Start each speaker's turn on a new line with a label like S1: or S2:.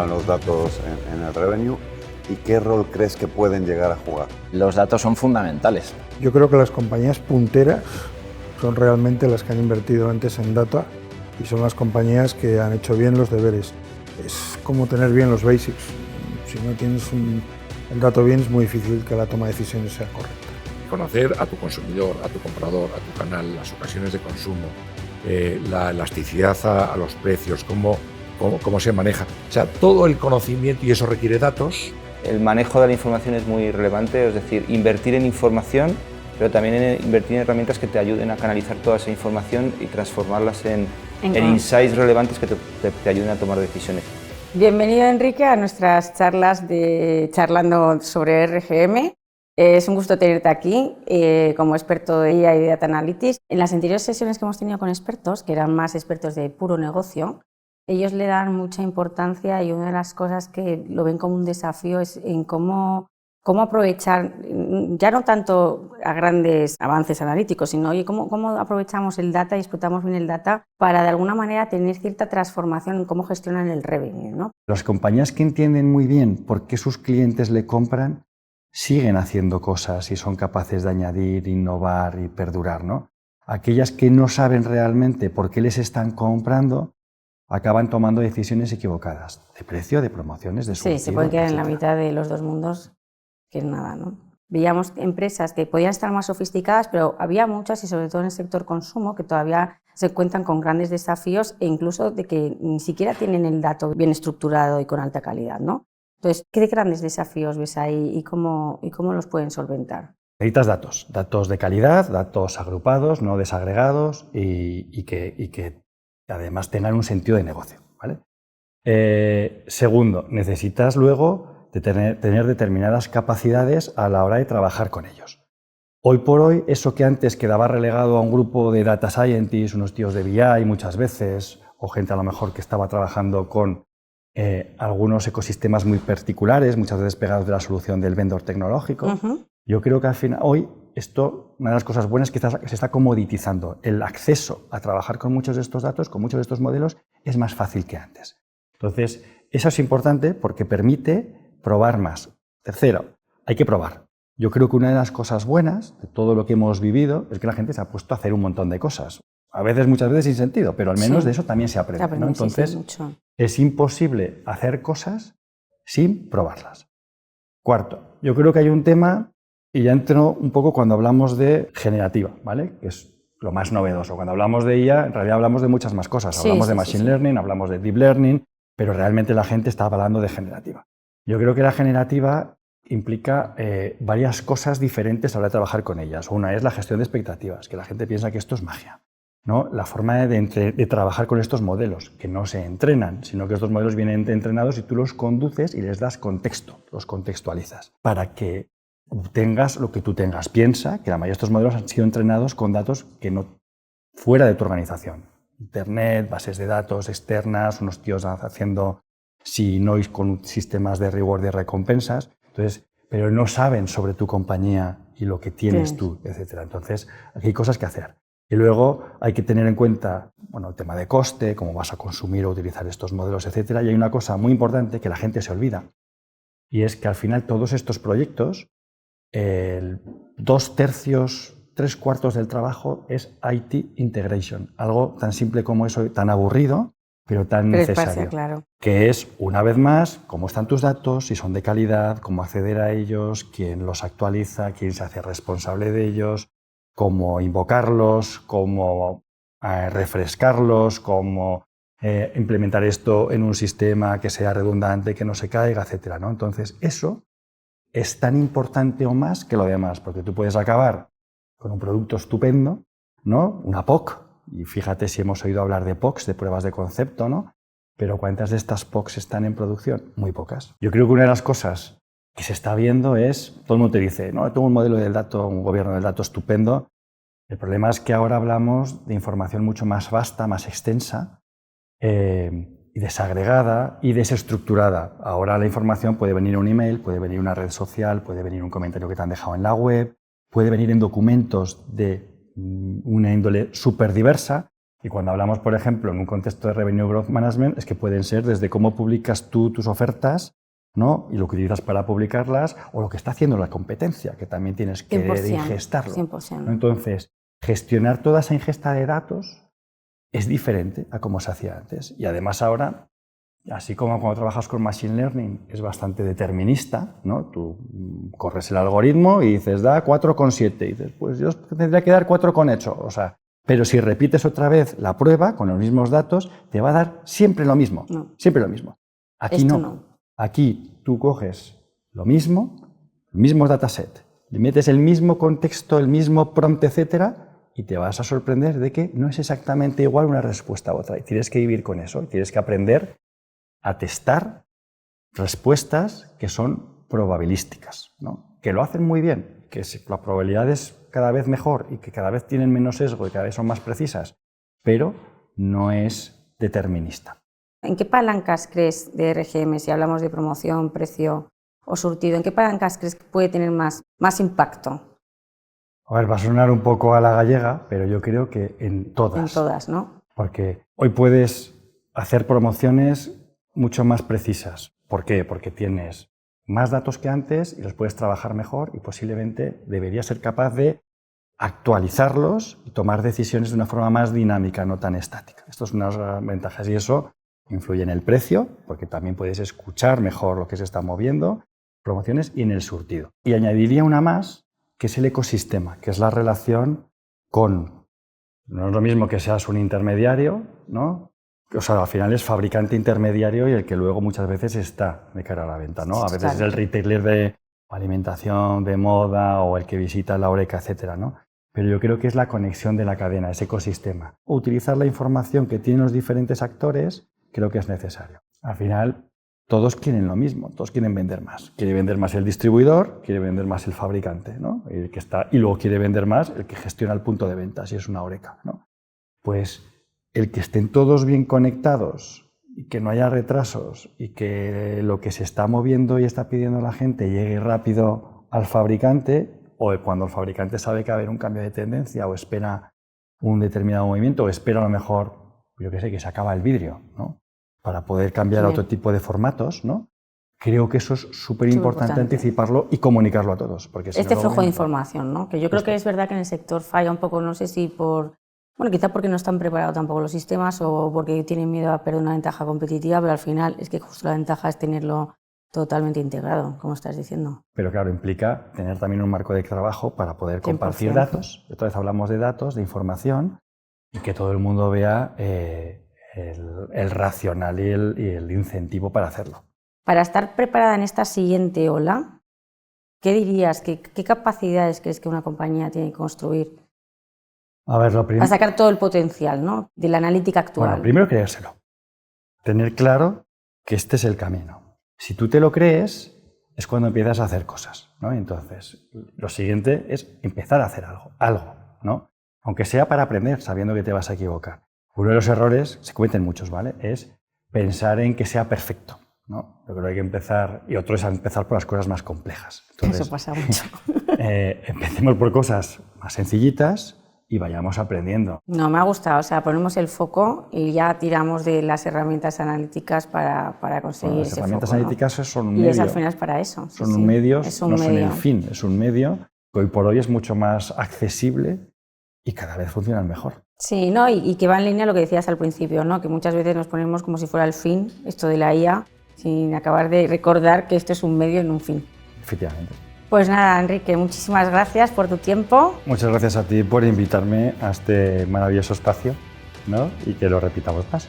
S1: juegan los datos en el revenue y qué rol crees que pueden llegar a jugar?
S2: Los datos son fundamentales.
S3: Yo creo que las compañías punteras son realmente las que han invertido antes en data y son las compañías que han hecho bien los deberes. Es como tener bien los basics. Si no tienes el dato bien, es muy difícil que la toma de decisiones sea correcta.
S4: Conocer a tu consumidor, a tu comprador, a tu canal, las ocasiones de consumo, la elasticidad a los precios, cómo se maneja. O sea, todo el conocimiento, y eso requiere datos.
S5: El manejo de la información es muy relevante, es decir, invertir en información, pero también invertir en herramientas que te ayuden a canalizar toda esa información y transformarlas en insights relevantes que te ayuden a tomar decisiones.
S6: Bienvenido, Enrique, a nuestras charlas de Charlando sobre RGM. Es un gusto tenerte aquí como experto de IA y de Data Analytics. En las anteriores sesiones que hemos tenido con expertos, que eran más expertos de puro negocio, ellos le dan mucha importancia y una de las cosas que lo ven como un desafío es en cómo aprovechar, ya no tanto a grandes avances analíticos, sino oye, cómo aprovechamos el data y explotamos bien el data para de alguna manera tener cierta transformación en cómo gestionan el revenue, ¿no?
S7: Las compañías que entienden muy bien por qué sus clientes le compran siguen haciendo cosas y son capaces de añadir, innovar y perdurar, ¿no? Aquellas que no saben realmente por qué les están comprando acaban tomando decisiones equivocadas de precio, de promociones, de surtido.
S6: Sí, se pueden quedar en la mitad de los dos mundos, que es nada, ¿no? Veíamos empresas que podían estar más sofisticadas, pero había muchas, y sobre todo en el sector consumo, que todavía se cuentan con grandes desafíos e incluso de que ni siquiera tienen el dato bien estructurado y con alta calidad, ¿no? Entonces, ¿qué grandes desafíos ves ahí y cómo los pueden solventar?
S7: Necesitas datos de calidad, datos agrupados, no desagregados y que además tengan un sentido de negocio, ¿vale? Segundo, necesitas luego de tener determinadas capacidades a la hora de trabajar con ellos. Hoy por hoy, eso que antes quedaba relegado a un grupo de data scientists, unos tíos de BI muchas veces, o gente a lo mejor que estaba trabajando con algunos ecosistemas muy particulares, muchas veces pegados de la solución del vendor tecnológico. Yo creo que al final, hoy, una de las cosas buenas es que se está comoditizando. El acceso a trabajar con muchos de estos datos, con muchos de estos modelos, es más fácil que antes. Entonces, eso es importante porque permite probar más. Tercero, hay que probar. Yo creo que una de las cosas buenas de todo lo que hemos vivido es que la gente se ha puesto a hacer un montón de cosas. A veces, muchas veces sin sentido, pero al menos de eso también se aprende, ¿no? Entonces, es imposible hacer cosas sin probarlas. Cuarto, yo creo que hay un tema, y ya entro un poco cuando hablamos de generativa, ¿vale? Que es lo más novedoso. Cuando hablamos de IA, en realidad hablamos de muchas más cosas. Hablamos de Machine Learning, hablamos de Deep Learning, pero realmente la gente está hablando de generativa. Yo creo que la generativa implica varias cosas diferentes a la hora de trabajar con ellas. Una es la gestión de expectativas, que la gente piensa que esto es magia, ¿no? La forma de trabajar con estos modelos, que no se entrenan, sino que estos modelos vienen entrenados y tú los conduces y les das contexto, los contextualizas, para que obtengas lo que tú tengas. Piensa que la mayoría de estos modelos han sido entrenados con datos que no fuera de tu organización. Internet, bases de datos externas, unos tíos haciendo noise con sistemas de reward y recompensas, entonces, pero no saben sobre tu compañía y lo que tienes tú, etc. Entonces, aquí hay cosas que hacer. Y luego hay que tener en cuenta, bueno, el tema de coste, cómo vas a consumir o utilizar estos modelos, etc. Y hay una cosa muy importante que la gente se olvida, y es que al final todos estos proyectos, 2/3, 3/4 del trabajo es IT integration, algo tan simple como eso, tan aburrido, pero tan necesario,
S6: claro.
S7: Que es, una vez más, cómo están tus datos, si son de calidad, cómo acceder a ellos, quién los actualiza, quién se hace responsable de ellos, cómo invocarlos, cómo refrescarlos, cómo implementar esto en un sistema que sea redundante, que no se caiga, etc., ¿no? Entonces, eso es tan importante o más que lo demás, porque tú puedes acabar con un producto estupendo, ¿no? Una POC, y fíjate si hemos oído hablar de POCs, de pruebas de concepto, ¿no? Pero ¿cuántas de estas POCs están en producción? Muy pocas. Yo creo que una de las cosas que se está viendo es, todo el mundo te dice, no, tengo un modelo del dato, un gobierno del dato estupendo. El problema es que ahora hablamos de información mucho más vasta, más extensa, y desagregada y desestructurada. Ahora la información puede venir en un email, puede venir en una red social, puede venir en un comentario que te han dejado en la web, puede venir en documentos de una índole súper diversa, Y cuando hablamos, por ejemplo, en un contexto de Revenue Growth Management, es que pueden ser desde cómo publicas tú tus ofertas, ¿no? Y lo que utilizas para publicarlas, o lo que está haciendo la competencia, que también tienes que
S6: 100%,
S7: ingestarlo.
S6: 100%.
S7: ¿No? Entonces, gestionar toda esa ingesta de datos es diferente a como se hacía antes. Y además ahora, así como cuando trabajas con Machine Learning, es bastante determinista, ¿no? Tú corres el algoritmo y dices, da 4,7. Y dices, pues yo tendría que dar 4,8. O sea, pero si repites otra vez la prueba con los mismos datos, te va a dar siempre lo mismo.
S6: No.
S7: Siempre lo mismo. Aquí
S6: Esto
S7: no. Aquí tú coges lo mismo, el mismo dataset, le metes el mismo contexto, el mismo prompt, etcétera, y te vas a sorprender de que no es exactamente igual una respuesta a otra. Y tienes que vivir con eso, y tienes que aprender a testar respuestas que son probabilísticas, ¿no? Que lo hacen muy bien, que la probabilidad es cada vez mejor y que cada vez tienen menos sesgo y cada vez son más precisas, pero no es determinista.
S6: ¿En qué palancas crees de RGM, si hablamos de promoción, precio o surtido, en qué palancas crees que puede tener más impacto?
S7: A ver, va a sonar un poco a la gallega, pero yo creo que en todas.
S6: En todas, ¿no?
S7: Porque hoy puedes hacer promociones mucho más precisas. ¿Por qué? Porque tienes más datos que antes y los puedes trabajar mejor y posiblemente deberías ser capaz de actualizarlos y tomar decisiones de una forma más dinámica, no tan estática. Esto es una de las ventajas y eso influye en el precio, porque también puedes escuchar mejor lo que se está moviendo, promociones, y en el surtido. Y añadiría una más, que es el ecosistema, que es la relación con... No es lo mismo que seas un intermediario, ¿no? O sea, al final es fabricante intermediario y el que luego muchas veces está de cara a la venta, ¿no? A veces es el retailer de alimentación, de moda, o el que visita la Horeca, etcétera, ¿no? Pero yo creo que es la conexión de la cadena, ese ecosistema. Utilizar la información que tienen los diferentes actores creo que es necesario. Al final, todos quieren lo mismo, todos quieren vender más. Quiere vender más el distribuidor, quiere vender más el fabricante, ¿no? Y luego quiere vender más el que gestiona el punto de venta, si es una Horeca, ¿no? Pues el que estén todos bien conectados y que no haya retrasos y que lo que se está moviendo y está pidiendo la gente llegue rápido al fabricante, o cuando el fabricante sabe que va a haber un cambio de tendencia o espera un determinado movimiento o espera a lo mejor, yo qué sé, que se acaba el vidrio, ¿no? Para poder cambiar a otro tipo de formatos, ¿no? Creo que eso es súper importante anticiparlo y comunicarlo a todos. Porque si
S6: este
S7: no,
S6: flujo de información, ¿no? Que yo creo que es verdad que en el sector falla un poco, no sé si quizá porque no están preparados tampoco los sistemas o porque tienen miedo a perder una ventaja competitiva, pero al final es que justo la ventaja es tenerlo totalmente integrado, como estás diciendo.
S7: Pero claro, implica tener también un marco de trabajo para poder compartir 100%. Datos. Otra vez hablamos de datos, de información, y que todo el mundo vea el racional y el incentivo para hacerlo.
S6: Para estar preparada en esta siguiente ola, ¿qué dirías? ¿Qué capacidades crees que una compañía tiene que construir?
S7: A ver,
S6: para sacar todo el potencial, ¿no? De la analítica actual.
S7: Bueno, primero creérselo. Tener claro que este es el camino. Si tú te lo crees, es cuando empiezas a hacer cosas, ¿no? Entonces, lo siguiente es empezar a hacer algo, ¿no? Aunque sea para aprender, sabiendo que te vas a equivocar. Uno de los errores, se cometen muchos, ¿vale? Es pensar en que sea perfecto, ¿no? Yo creo que hay que empezar, y otro es empezar por las cosas más complejas. Entonces,
S6: eso pasa mucho.
S7: Empecemos por cosas más sencillitas y vayamos aprendiendo.
S6: No, me ha gustado, o sea, ponemos el foco y ya tiramos de las herramientas analíticas para conseguir ese foco. Las herramientas
S7: analíticas son un medio.
S6: Y es al final es para eso.
S7: Son un medio, no son el fin, es un medio que hoy por hoy es mucho más accesible y cada vez funcionan mejor.
S6: Sí, ¿no? Y que va en línea a lo que decías al principio, ¿no? Que muchas veces nos ponemos como si fuera el fin, esto de la IA, sin acabar de recordar que esto es un medio en un fin.
S7: Efectivamente.
S6: Pues nada, Enrique, muchísimas gracias por tu tiempo.
S7: Muchas gracias a ti por invitarme a este maravilloso espacio, ¿no? Y que lo repitamos más.